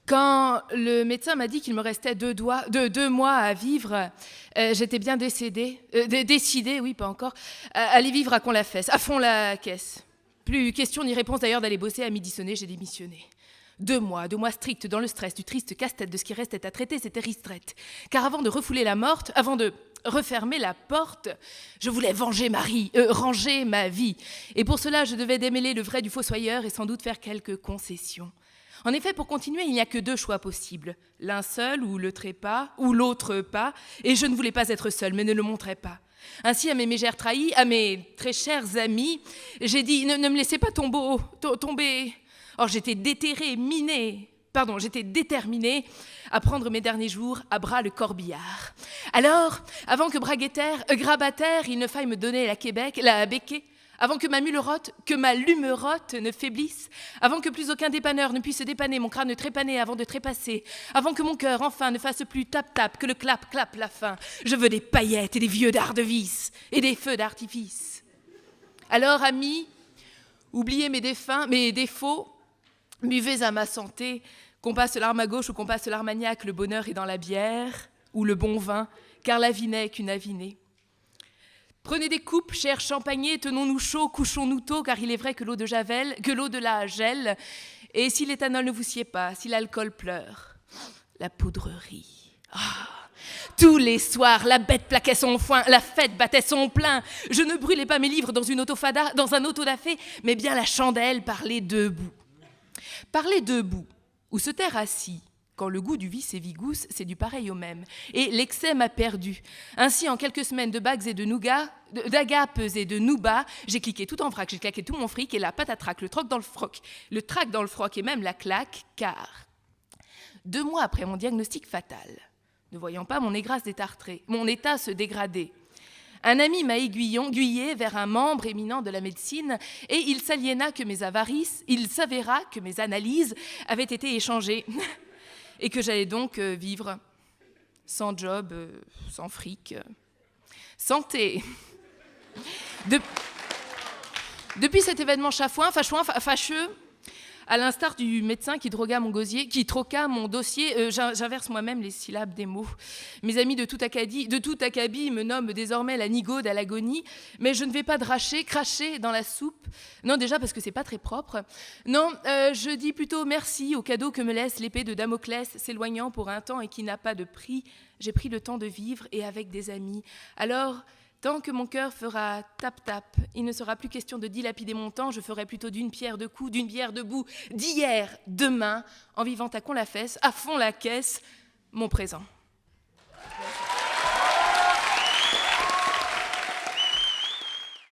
Quand le médecin m'a dit qu'il me restait 2 mois à vivre, j'étais bien décidée, oui, pas encore, à aller vivre à Con-la-Fesse, à fond la caisse. Plus question ni réponse d'ailleurs d'aller bosser à midi sonné, j'ai démissionné. 2 mois stricts dans le stress du triste casse-tête de ce qui restait à traiter, c'était ristrette. Car avant de refouler la morte, avant de refermer la porte, je voulais ranger ma vie. Et pour cela, je devais démêler le vrai du fossoyeur et sans doute faire quelques concessions. En effet, pour continuer, il n'y a que 2 choix possibles. L'un seul, ou le trépas, ou l'autre pas. Et je ne voulais pas être seule, mais ne le montrais pas. Ainsi, à mes mégères trahis, à mes très chers amis, j'ai dit « Ne me laissez pas tomber ». Or, j'étais déterminée à prendre mes derniers jours à bras le corbillard. Alors, avant que grabataire, il ne faille me donner la béquée, avant que ma lumerotte ne faiblisse, avant que plus aucun dépanneur ne puisse dépanner mon crâne trépané avant de trépasser, avant que mon cœur, enfin, ne fasse plus tap-tap que le clap-clap la fin. Je veux des paillettes et des vieux dards de vis et des feux d'artifice. Alors, amis, oubliez mes défauts, buvez à ma santé, qu'on passe l'arme à gauche ou qu'on passe l'armagnac, le bonheur est dans la bière ou le bon vin, car la vie n'est qu'une avinée. Prenez des coupes, chers champagniers, tenons-nous chaud, couchons-nous tôt, car il est vrai que l'eau de la gèle, et si l'éthanol ne vous sied pas, si l'alcool pleure, la poudrerie. Tous les soirs, la bête plaquait son foin, la fête battait son plein. Je ne brûlais pas mes livres dans un autodafé, mais bien la chandelle parlait debout. Parler debout, ou se taire assis, quand le goût du vice est vigousse, c'est du pareil au même. Et l'excès m'a perdu. Ainsi, en quelques semaines de bagues et de nougats, d'agapes et de noubas, j'ai cliqué tout en vrac, j'ai claqué tout mon fric et la patatrac, le trac dans le froc et même la claque, car 2 mois après mon diagnostic fatal, ne voyant pas mon égrâce détartrée, mon état se dégrader, un ami m'a aiguillé vers un membre éminent de la médecine et il s'avéra que mes analyses avaient été échangées et que j'allais donc vivre sans job, sans fric. Santé. Depuis cet événement fâcheux, à l'instar du médecin qui troqua mon dossier, j'inverse moi-même les syllabes des mots. Mes amis de tout acabit me nomment désormais la nigaude à l'agonie, mais je ne vais pas cracher dans la soupe. Non, déjà parce que c'est pas très propre. Non, je dis plutôt merci au cadeau que me laisse l'épée de Damoclès, s'éloignant pour un temps et qui n'a pas de prix. J'ai pris le temps de vivre et avec des amis. Alors, tant que mon cœur fera tap-tap, il ne sera plus question de dilapider mon temps, je ferai plutôt d'une pierre deux coups, d'une bière debout, d'hier, demain, en vivant à Con-la-Fesse, à fond la caisse, mon présent.